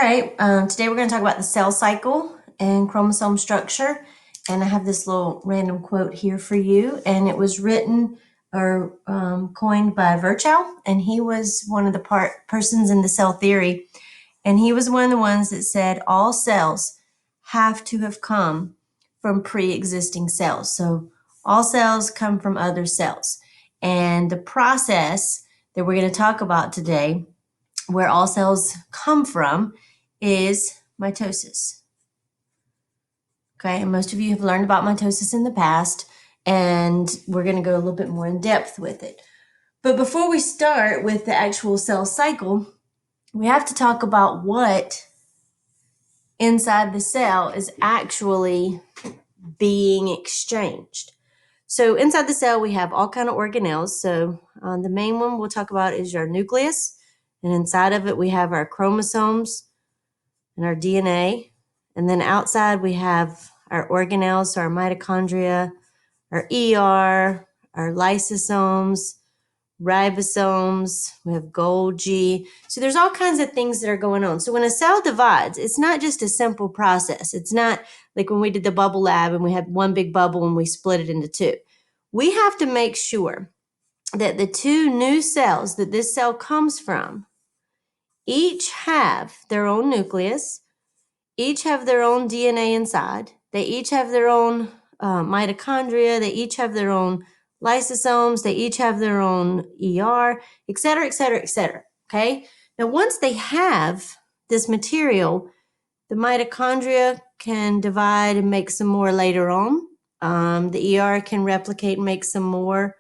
right, today we're going to talk about the cell cycle and chromosome structure. And I have this little random quote here for you. And it was written or coined by Virchow. And he was one of the persons in the cell theory. And he was one of the ones that said all cells have to have come from pre-existing cells. So all cells come from other cells. And the process that we're going to talk about today, where all cells come from, is mitosis. Okay, and most of you have learned about mitosis in the past, and we're going to go a little bit more in depth with it. But before we start with the actual cell cycle, we have to talk about what inside the cell is actually being exchanged. So inside the cell, we have all kind of organelles. So the main one we'll talk about is our nucleus. And inside of it, we have our chromosomes and our DNA. And then outside, we have our organelles, so our mitochondria, our ER, our lysosomes, ribosomes, we have Golgi. So there's all kinds of things that are going on. So when a cell divides, it's not just a simple process. It's not like when we did the bubble lab and we had one big bubble and we split it into two. We have to make sure that the two new cells that this cell comes from each have their own nucleus, each have their own DNA inside. They each have their own mitochondria. They each have their own lysosomes. They each have their own ER, et cetera, et cetera, et cetera. Okay? Now, once they have this material, the mitochondria can divide and make some more later on. The ER can replicate and make some more.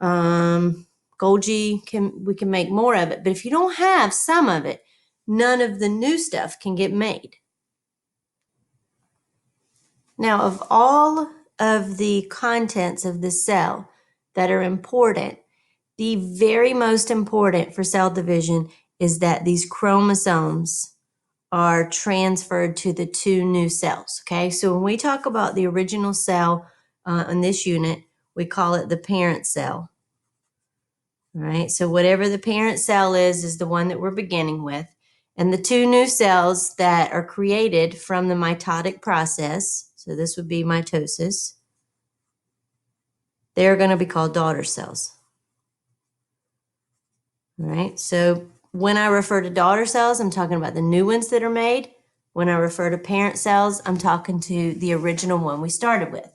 Golgi, we can make more of it. But if you don't have some of it, none of the new stuff can get made. Now, of all of the contents of the cell that are important, the very most important for cell division is that these chromosomes are transferred to the two new cells, okay? So when we talk about the original cell in this unit, we call it the parent cell, all right? So whatever the parent cell is the one that we're beginning with. And the two new cells that are created from the mitotic process, so this would be mitosis, they're going to be called daughter cells. All right, so when I refer to daughter cells, I'm talking about the new ones that are made. When I refer to parent cells, I'm talking to the original one we started with.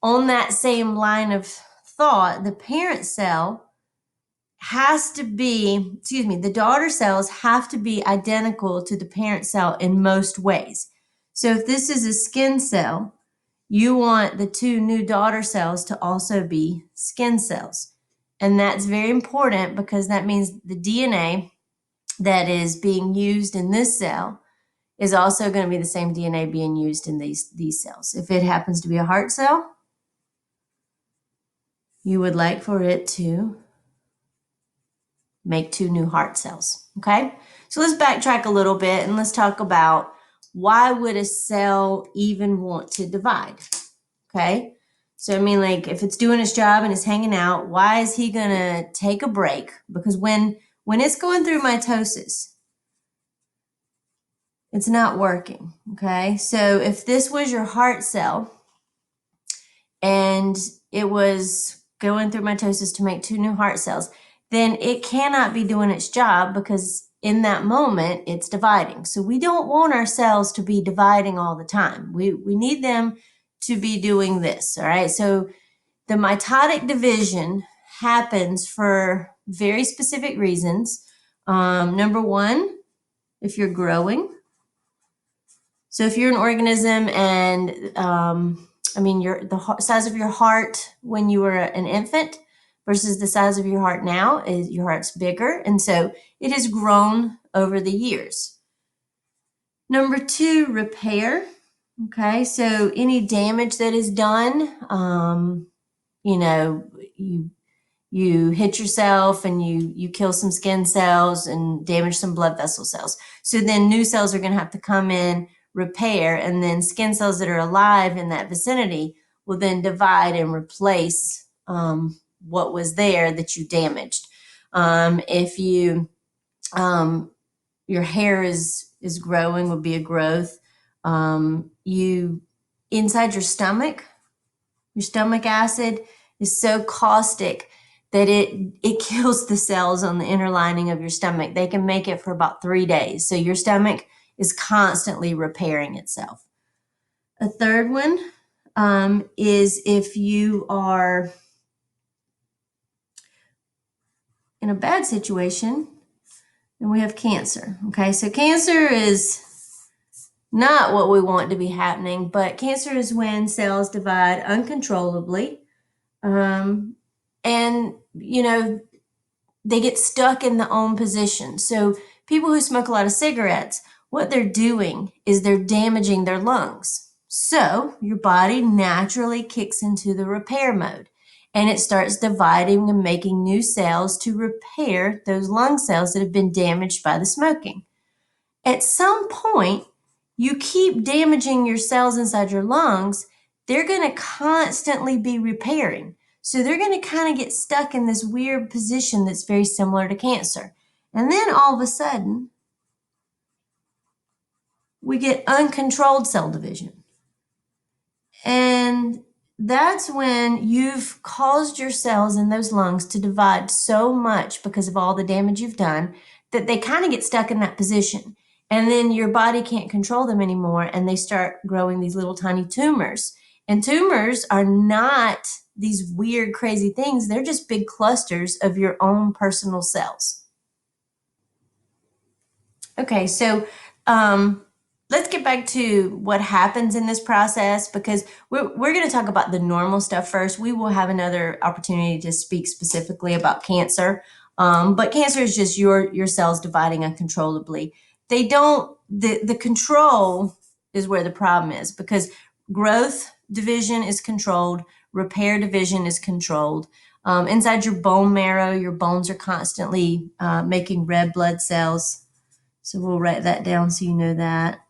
On that same line of thought, the parent cell has to be, the daughter cells have to be identical to the parent cell in most ways. So if this is a skin cell, you want the two new daughter cells to also be skin cells. And that's very important because that means the DNA that is being used in this cell is also going to be the same DNA being used in these cells. If it happens to be a heart cell, you would like for it to make two new heart cells, okay? So let's backtrack a little bit and let's talk about why would a cell even want to divide, okay? So, I mean, like if it's doing its job and it's hanging out, why is he gonna take a break? Because when it's going through mitosis, it's not working, okay? So if this was your heart cell and it was going through mitosis to make two new heart cells, then it cannot be doing its job because in that moment it's dividing. So we don't want our cells to be dividing all the time. We need them to be doing this, all right? So the mitotic division happens for very specific reasons. Number one, if you're growing. So if you're an organism and the size of your heart when you were an infant versus the size of your heart now, is your heart's bigger, and so it has grown over the years. Number two, repair. Okay, so any damage that is done, you hit yourself and you kill some skin cells and damage some blood vessel cells. So then new cells are going to have to come in, repair, and then skin cells that are alive in that vicinity will then divide and replace what was there that you damaged. If your hair is is growing, would be a growth. You inside your stomach acid is so caustic that it kills the cells on the inner lining of your stomach. They can make it for about 3 days. So your stomach is constantly repairing itself. A third one is if you are in a bad situation, and we have cancer. Okay, so cancer is not what we want to be happening, but cancer is when cells divide uncontrollably, and they get stuck in the own position. So people who smoke a lot of cigarettes, what they're doing is they're damaging their lungs. So your body naturally kicks into the repair mode, and it starts dividing and making new cells to repair those lung cells that have been damaged by the smoking. At some point, you keep damaging your cells inside your lungs, they're going to constantly be repairing. So they're going to kind of get stuck in this weird position that's very similar to cancer. And then all of a sudden, we get uncontrolled cell division. And that's when you've caused your cells in those lungs to divide so much because of all the damage you've done that they kind of get stuck in that position. And then your body can't control them anymore, and they start growing these little tiny tumors. And tumors are not these weird, crazy things. They're just big clusters of your own personal cells. Okay, so let's get back to what happens in this process, because we're going to talk about the normal stuff first. We will have another opportunity to speak specifically about cancer. But cancer is just your cells dividing uncontrollably. They don't, the control is where the problem is, because growth division is controlled, repair division is controlled. Inside your bone marrow, your bones are constantly making red blood cells. So we'll write that down so you know that.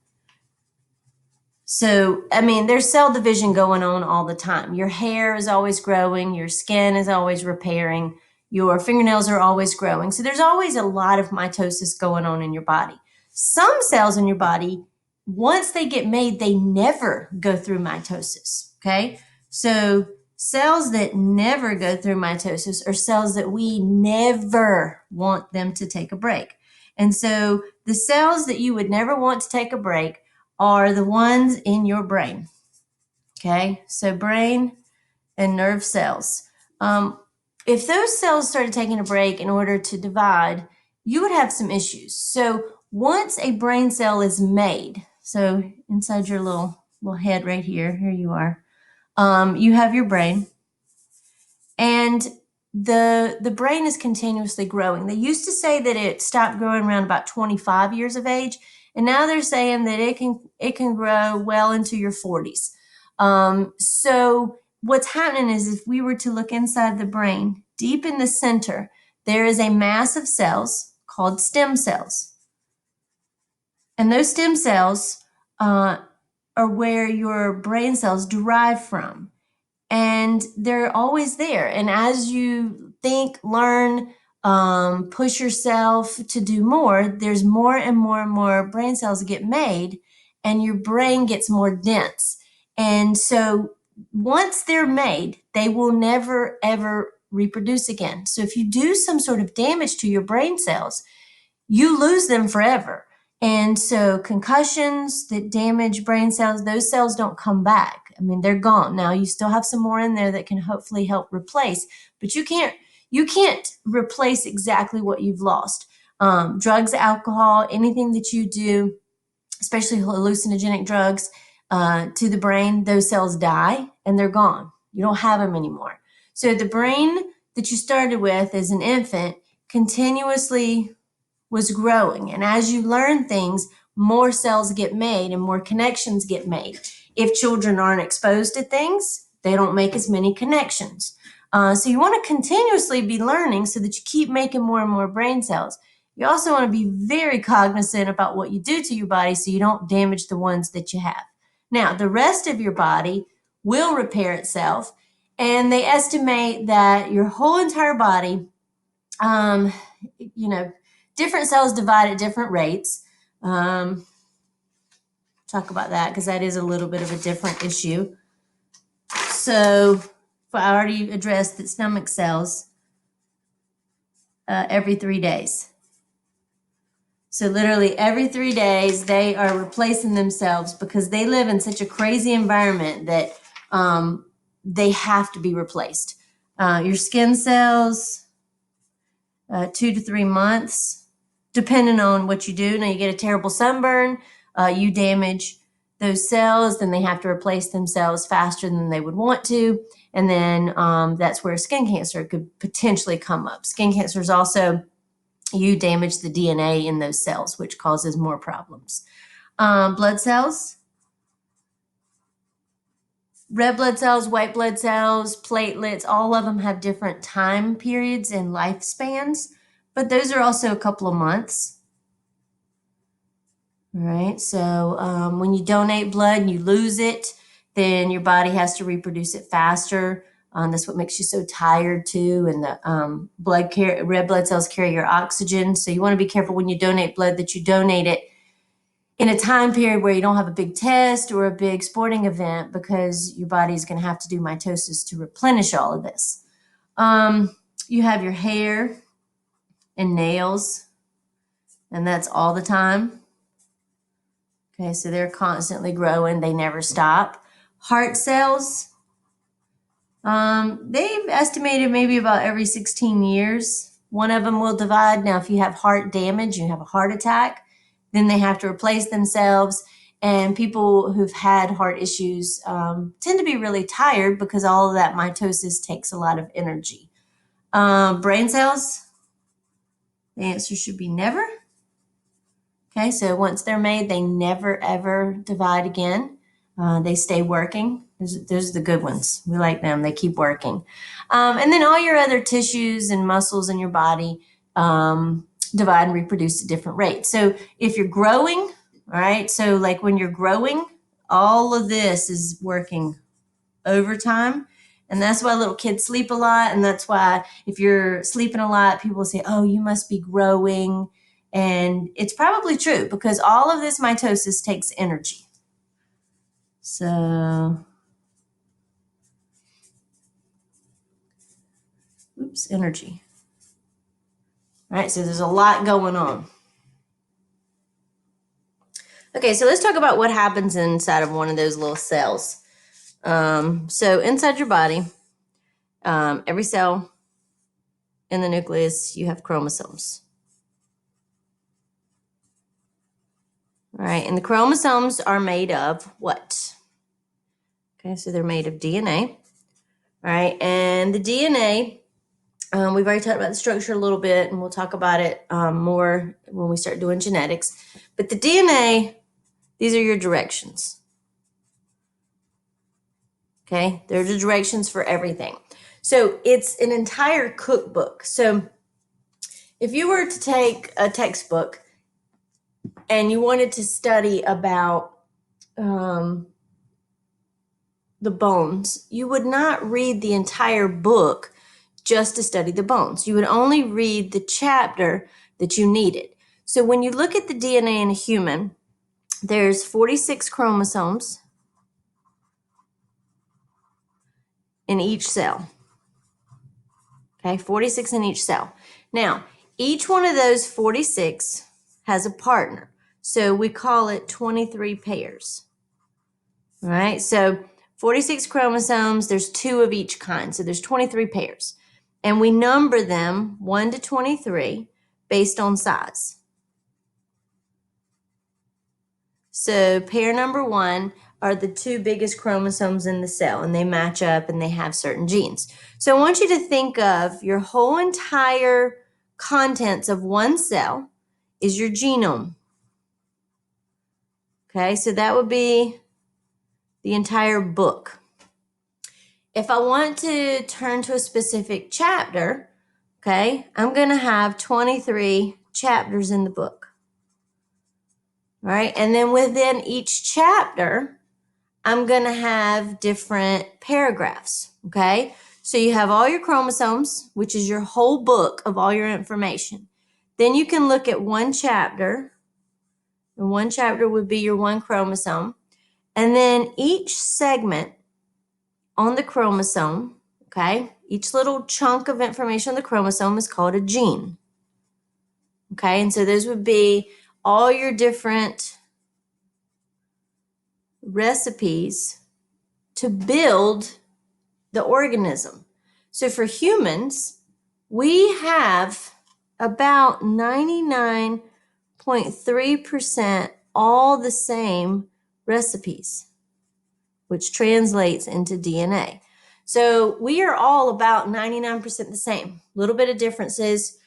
So, I mean, there's cell division going on all the time. Your hair is always growing, your skin is always repairing, your fingernails are always growing. So there's always a lot of mitosis going on in your body. Some cells in your body, once they get made, they never go through mitosis, okay? So cells that never go through mitosis are cells that we never want them to take a break. And so the cells that you would never want to take a break are the ones in your brain. Okay, so brain and nerve cells. If those cells started taking a break in order to divide, you would have some issues. So once a brain cell is made, so inside your little head right here you are, you have your brain, and the brain is continuously growing. They used to say that it stopped growing around about 25 years of age, and now they're saying that it can grow well into your 40s. So what's happening is, if we were to look inside the brain, deep in the center, there is a mass of cells called stem cells. And those stem cells are where your brain cells derive from. And they're always there. And as you think, learn, push yourself to do more, there's more and more and more brain cells get made, and your brain gets more dense. And so once they're made, they will never, ever reproduce again. So if you do some sort of damage to your brain cells, you lose them forever. And so concussions that damage brain cells, those cells don't come back. I mean, they're gone. Now you still have some more in there that can hopefully help replace, but you can't replace exactly what you've lost. Drugs, alcohol, anything that you do, especially hallucinogenic drugs, to the brain, those cells die and they're gone. You don't have them anymore. So the brain that you started with as an infant continuously was growing. And as you learn things, more cells get made and more connections get made. If children aren't exposed to things, they don't make as many connections. So you want to continuously be learning so that you keep making more and more brain cells. You also want to be very cognizant about what you do to your body so you don't damage the ones that you have. Now, the rest of your body will repair itself, and they estimate that your whole entire body, different cells divide at different rates. Talk about that because that is a little bit of a different issue. So I already addressed that stomach cells every 3 days. So literally every 3 days, they are replacing themselves because they live in such a crazy environment that they have to be replaced. Your skin cells, 2 to 3 months, depending on what you do. Now you get a terrible sunburn, you damage those cells, then they have to replace themselves faster than they would want to. And then that's where skin cancer could potentially come up. Skin cancer is also, you damage the DNA in those cells, which causes more problems. Blood cells, red blood cells, white blood cells, platelets, all of them have different time periods and lifespans, but those are also a couple of months. All right, so when you donate blood and you lose it, then your body has to reproduce it faster. That's what makes you so tired too. And the red blood cells carry your oxygen. So you want to be careful when you donate blood that you donate it in a time period where you don't have a big test or a big sporting event, because your body is going to have to do mitosis to replenish all of this. You have your hair and nails, and that's all the time. Okay, so they're constantly growing. They never stop. Heart cells, they've estimated maybe about every 16 years, one of them will divide. Now, if you have heart damage, you have a heart attack, then they have to replace themselves. And people who've had heart issues tend to be really tired because all of that mitosis takes a lot of energy. Brain cells, the answer should be never. Okay, so once they're made, they never, ever divide again. They stay working. Those are the good ones. We like them. They keep working. And then all your other tissues and muscles in your body divide and reproduce at different rates. So if you're growing, all right, so like when you're growing, all of this is working overtime. And that's why little kids sleep a lot. And that's why if you're sleeping a lot, people say, oh, you must be growing. And it's probably true because all of this mitosis takes energy. So, energy. All right, so there's a lot going on. Okay, so let's talk about what happens inside of one of those little cells. So inside your body, every cell in the nucleus, you have chromosomes. All right, and the chromosomes are made of what? Okay, so they're made of DNA. All right, and the DNA, we've already talked about the structure a little bit, and we'll talk about it more when we start doing genetics. But the DNA, these are your directions. Okay, they're the directions for everything. So it's an entire cookbook. So if you were to take a textbook and you wanted to study about the bones, you would not read the entire book just to study the bones. You would only read the chapter that you needed. So when you look at the DNA in a human, there's 46 chromosomes in each cell. Okay, 46 in each cell. Now, each one of those 46 has a partner. So we call it 23 pairs. All right, so 46 chromosomes, there's 2 of each kind. So there's 23 pairs. And we number them 1 to 23 based on size. So pair number 1 are the 2 biggest chromosomes in the cell, and they match up and they have certain genes. So I want you to think of your whole entire contents of one cell is your genome. Okay, so that would be the entire book. If I want to turn to a specific chapter, okay, I'm going to have 23 chapters in the book. All right, and then within each chapter, I'm going to have different paragraphs, okay? So you have all your chromosomes, which is your whole book of all your information. Then you can look at one chapter, And one chapter would be your one chromosome. And then each segment on the chromosome, okay, each little chunk of information on the chromosome is called a gene. Okay, and so those would be all your different recipes to build the organism. So for humans, we have about 99.3% all the same recipes, which translates into DNA. So we are all about 99% the same. A little bit of differences.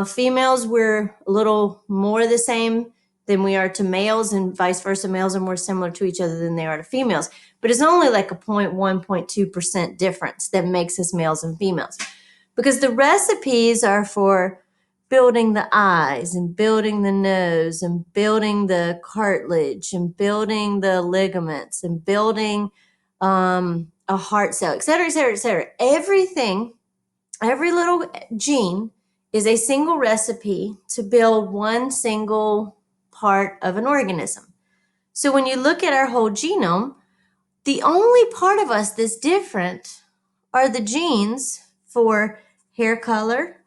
Females, we're a little more the same than we are to males, and vice versa. Males are more similar to each other than they are to females. But it's only like a 0.1, 0.2% difference that makes us males and females. Because the recipes are for building the eyes and building the nose and building the cartilage and building the ligaments and building a heart cell, et cetera, et cetera, et cetera. Everything, every little gene is a single recipe to build one single part of an organism. So when you look at our whole genome, the only part of us that's different are the genes for hair color,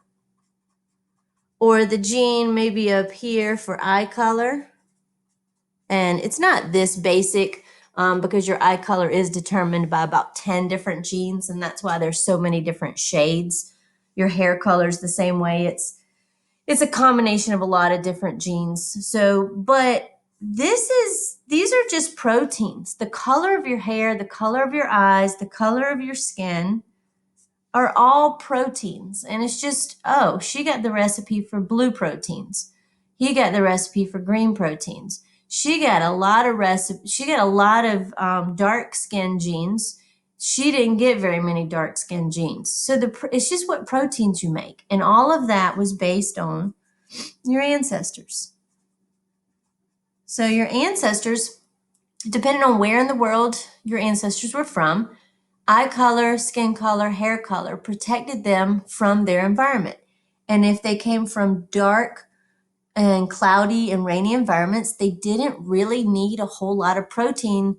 or the gene maybe up here for eye color. And it's not this basic because your eye color is determined by about 10 different genes, and that's why there's so many different shades. Your hair color is the same way. It's a combination of a lot of different genes. So, but these are just proteins. The color of your hair, the color of your eyes, the color of your skin are all proteins. And it's just, oh, she got the recipe for blue proteins. He got the recipe for green proteins. She got a lot of dark skin genes. She didn't get very many dark skin genes. So it's just what proteins you make. And all of that was based on your ancestors. So your ancestors, depending on where in the world your ancestors were from, eye color, skin color, hair color protected them from their environment. And if they came from dark and cloudy and rainy environments, they didn't really need a whole lot of protein,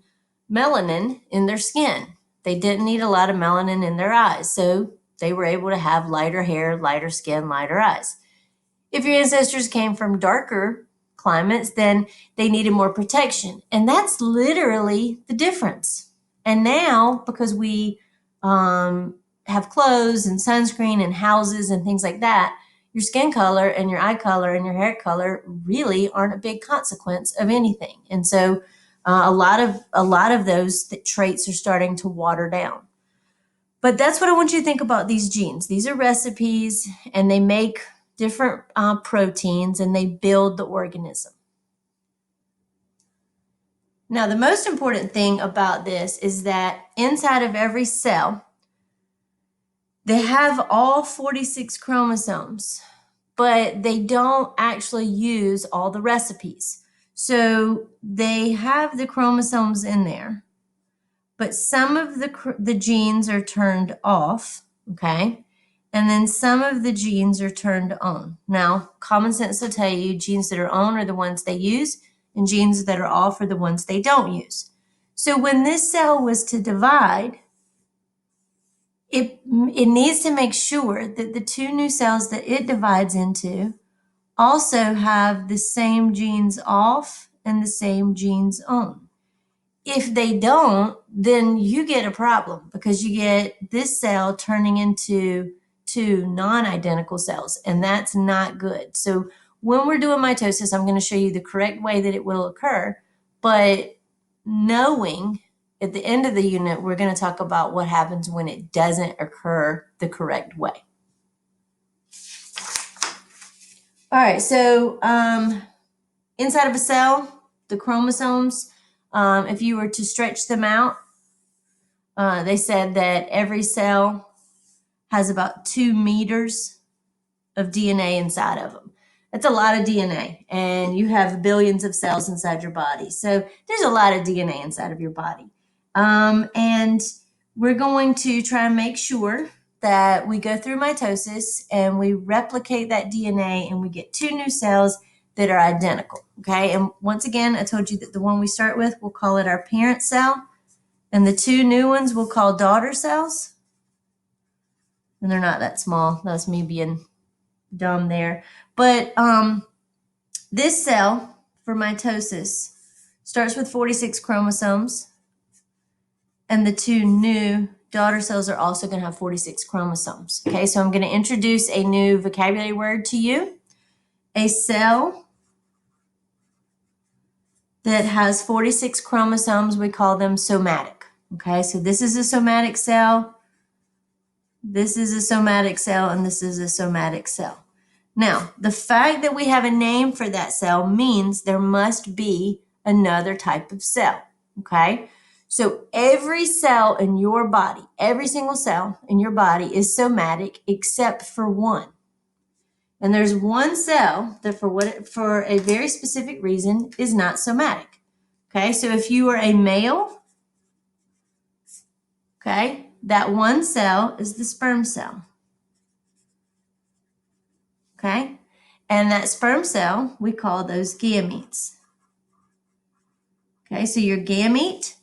melanin in their skin. They didn't need a lot of melanin in their eyes. So they were able to have lighter hair, lighter skin, lighter eyes. If your ancestors came from darker climates, then they needed more protection. And that's literally the difference. And now, because we have clothes and sunscreen and houses and things like that, your skin color and your eye color and your hair color really aren't a big consequence of anything. And so a lot of those traits are starting to water down. But that's what I want you to think about these genes. These are recipes, and they make different proteins, and they build the organism. Now, the most important thing about this is that inside of every cell, they have all 46 chromosomes, but they don't actually use all the recipes. So they have the chromosomes in there, but some of the genes are turned off, okay? And then some of the genes are turned on. Now, common sense will tell you genes that are on are the ones they use, and genes that are off are the ones they don't use. So when this cell was to divide, it needs to make sure that the two new cells that it divides into also have the same genes off and the same genes on. If they don't, then you get a problem, because you get this cell turning into two non-identical cells, and that's not good. So when we're doing mitosis, I'm going to show you the correct way that it will occur, but knowing at the end of the unit, we're going to talk about what happens when it doesn't occur the correct way. All right, so inside of a cell, the chromosomes, if you were to stretch them out, they said that every cell has about 2 meters of DNA inside of them. That's a lot of DNA, and you have billions of cells inside your body. So there's a lot of DNA inside of your body. And we're going to try and make sure that we go through mitosis and we replicate that DNA and we get 2 new cells that are identical, okay? And once again, I told you that the one we start with, we'll call it our parent cell, and the two new ones we'll call daughter cells. And they're not that small. That's me being dumb there. But this cell for mitosis starts with 46 chromosomes, and the two new daughter cells are also going to have 46 chromosomes. Okay, so I'm going to introduce a new vocabulary word to you. A cell that has 46 chromosomes, we call them somatic. Okay, so this is a somatic cell, this is a somatic cell, and this is a somatic cell. Now, the fact that we have a name for that cell means there must be another type of cell, okay? So every cell in your body, every single cell in your body is somatic except for one. And there's one cell that for a very specific reason is not somatic. Okay, so if you are a male, okay, that one cell is the sperm cell. Okay, and that sperm cell, we call those gametes. Okay, so your gamete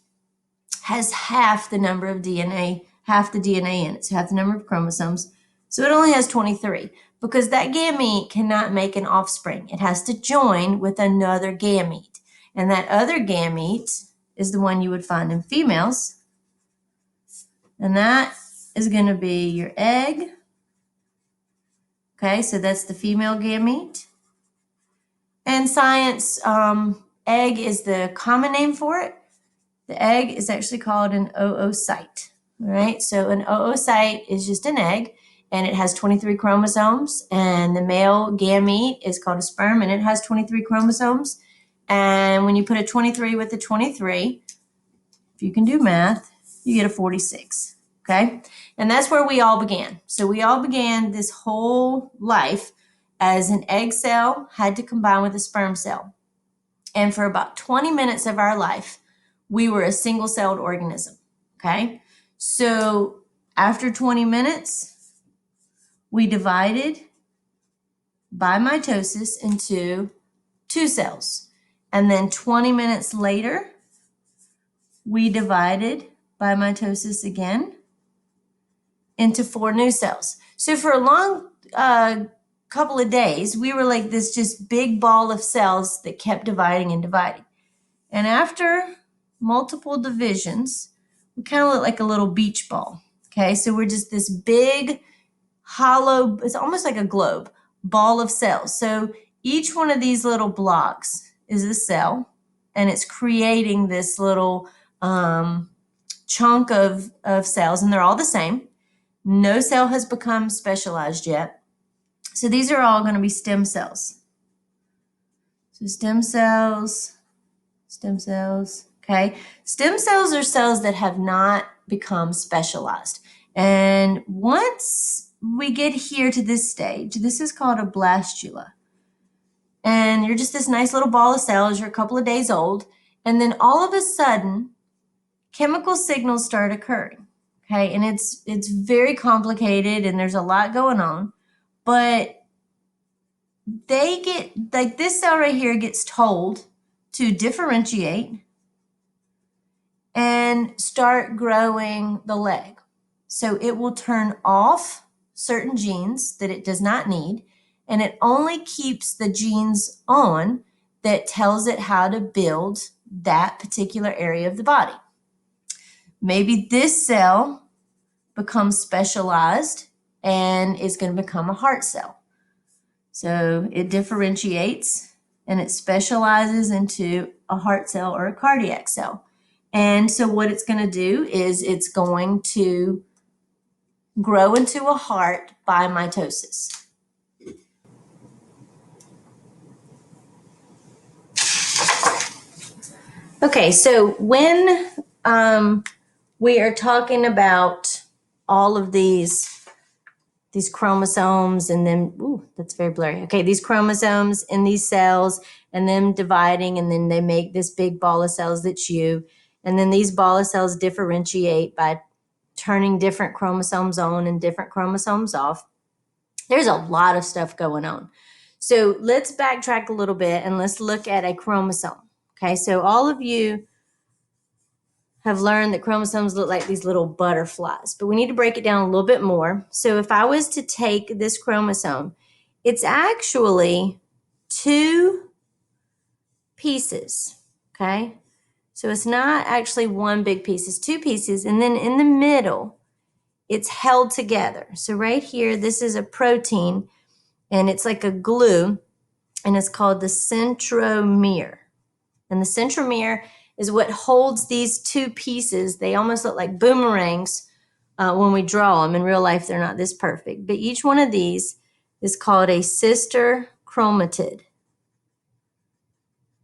has half the number of DNA, half the DNA in it, so half the number of chromosomes. So it only has 23 because that gamete cannot make an offspring. It has to join with another gamete. And that other gamete is the one you would find in females. And that is going to be your egg. Okay, so that's the female gamete. And science, egg is the common name for it. The egg is actually called an oocyte. All right, so an oocyte is just an egg, and it has 23 chromosomes. And the male gamete is called a sperm, and it has 23 chromosomes. And when you put a 23 with a 23, if you can do math, you get a 46. Okay, and that's where we all began. So we all began this whole life as an egg cell had to combine with a sperm cell. And for about 20 minutes of our life, we were a single-celled organism, okay? So after 20 minutes, we divided by mitosis into two cells. And then 20 minutes later, we divided by mitosis again into 4 new cells. So for a long couple of days, we were like this just big ball of cells that kept dividing and dividing. And after multiple divisions, we kind of look like a little beach ball. Okay, so we're just this big, hollow, it's almost like a globe, ball of cells. So each one of these little blocks is a cell, and it's creating this little chunk of cells, and they're all the same. No cell has become specialized yet. So these are all going to be stem cells. So stem cells, okay? Stem cells are cells that have not become specialized. And once we get here to this stage, this is called a blastula. And you're just this nice little ball of cells, you're a couple of days old, and then all of a sudden, chemical signals start occurring. Okay, and it's very complicated and there's a lot going on, but they get, like this cell right here gets told to differentiate and start growing the leg. So it will turn off certain genes that it does not need, and it only keeps the genes on that tells it how to build that particular area of the body. Maybe this cell becomes specialized and is going to become a heart cell. So it differentiates and it specializes into a heart cell or a cardiac cell. And so what it's going to do is it's going to grow into a heart by mitosis. Okay, so when we are talking about all of these chromosomes and then, ooh, that's very blurry. Okay, these chromosomes in these cells and them dividing, and then they make this big ball of cells that's you. And then these ball of cells differentiate by turning different chromosomes on and different chromosomes off. There's a lot of stuff going on. So let's backtrack a little bit and let's look at a chromosome. Okay, so all of you have learned that chromosomes look like these little butterflies, but we need to break it down a little bit more. So if I was to take this chromosome, it's actually 2 pieces, okay? So it's not actually one big piece, it's 2 pieces, and then in the middle, it's held together. So right here, this is a protein, and it's like a glue, and it's called the centromere. And the centromere is what holds these 2 pieces. They almost look like boomerangs when we draw them. In real life, they're not this perfect. But each one of these is called a sister chromatid.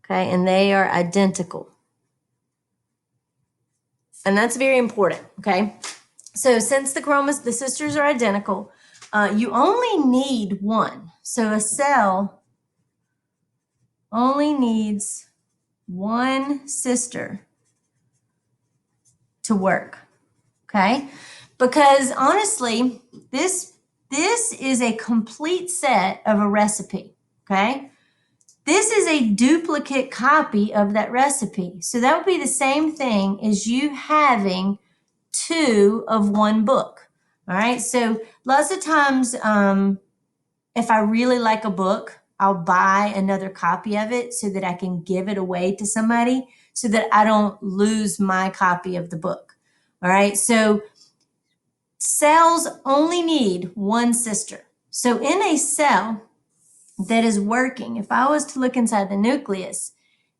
Okay, and they are identical. And that's very important, okay? So since the sisters are identical, you only need one. So a cell only needs one sister to work, okay? Because honestly, this is a complete set of a recipe, okay? This is a duplicate copy of that recipe. So that would be the same thing as you having 2 of one book, all right? So lots of times, if I really like a book, I'll buy another copy of it so that I can give it away to somebody so that I don't lose my copy of the book. All right. So cells only need one sister. So in a cell that is working, if I was to look inside the nucleus,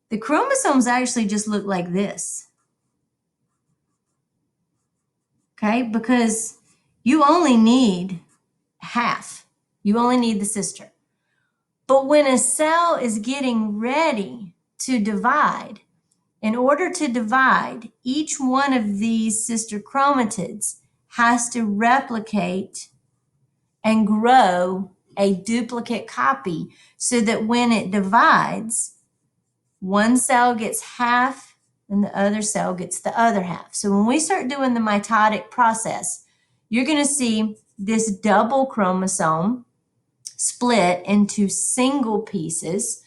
the chromosomes actually just look like this. Okay. Because you only need half, you only need the sister. But when a cell is getting ready to divide, in order to divide, each one of these sister chromatids has to replicate and grow a duplicate copy so that when it divides, one cell gets half and the other cell gets the other half. So when we start doing the mitotic process, you're going to see this double chromosome split into single pieces,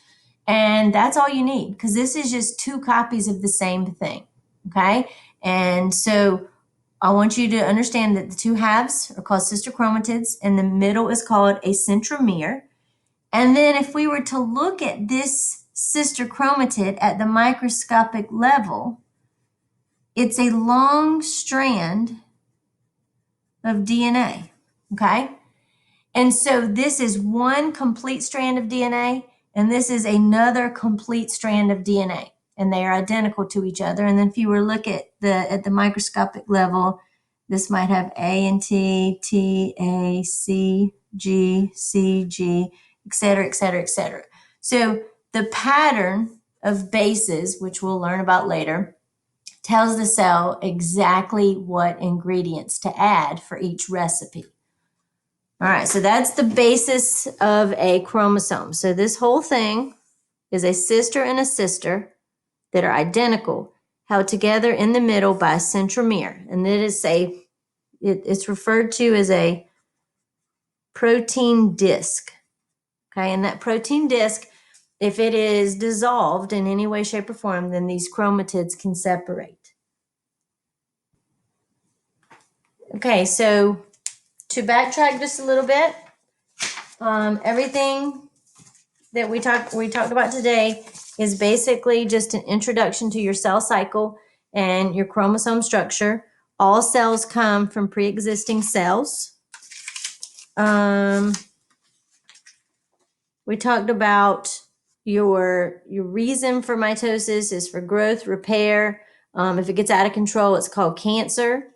and that's all you need because this is just 2 copies of the same thing, okay? And so I want you to understand that the 2 halves are called sister chromatids, and the middle is called a centromere. And then if we were to look at this sister chromatid at the microscopic level, it's a long strand of DNA, okay? And so this is one complete strand of DNA, and this is another complete strand of DNA, and they are identical to each other. And then if you were to look at the microscopic level, this might have A and T, T, A, C, G, C, G, et cetera, et cetera, et cetera. So the pattern of bases, which we'll learn about later, tells the cell exactly what ingredients to add for each recipe. All right, so that's the basis of a chromosome. So this whole thing is a sister and a sister that are identical, held together in the middle by a centromere. And it's referred to as a protein disc. Okay, and that protein disc, if it is dissolved in any way, shape, or form, then these chromatids can separate. Okay, so to backtrack just a little bit, everything that we talked about today is basically just an introduction to your cell cycle and your chromosome structure. All cells come from pre-existing cells. We talked about your reason for mitosis is for growth, repair. If it gets out of control, it's called cancer.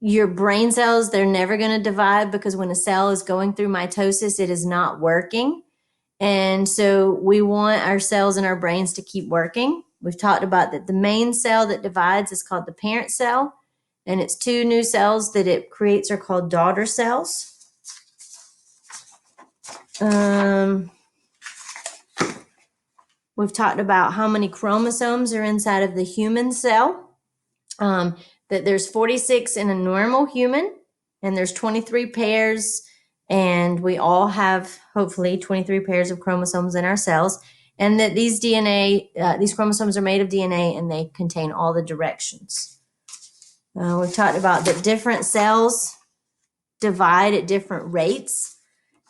Your brain cells, they're never going to divide because when a cell is going through mitosis, it is not working. And so we want our cells in our brains to keep working. We've talked about that the main cell that divides is called the parent cell, and its 2 new cells that it creates are called daughter cells. We've talked about how many chromosomes are inside of the human cell, that there's 46 in a normal human, and there's 23 pairs and we all have hopefully 23 pairs of chromosomes in our cells, and that these chromosomes are made of DNA, and they contain all the directions. We've talked about that different cells divide at different rates,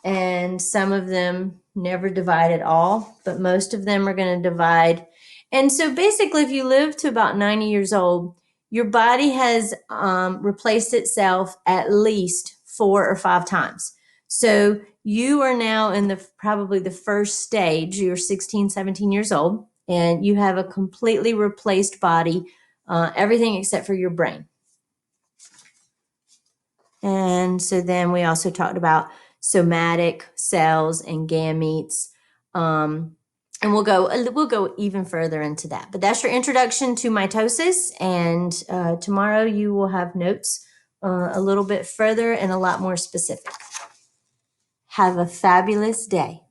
and some of them never divide at all, but most of them are going to divide. And so basically, if you live to about 90 years old, your body has replaced itself at least 4 or 5 times. So you are now in probably the first stage. You're 16, 17 years old, and you have a completely replaced body, everything except for your brain. And so then we also talked about somatic cells and gametes. And we'll go even further into that. But that's your introduction to mitosis. And tomorrow you will have notes a little bit further and a lot more specific. Have a fabulous day.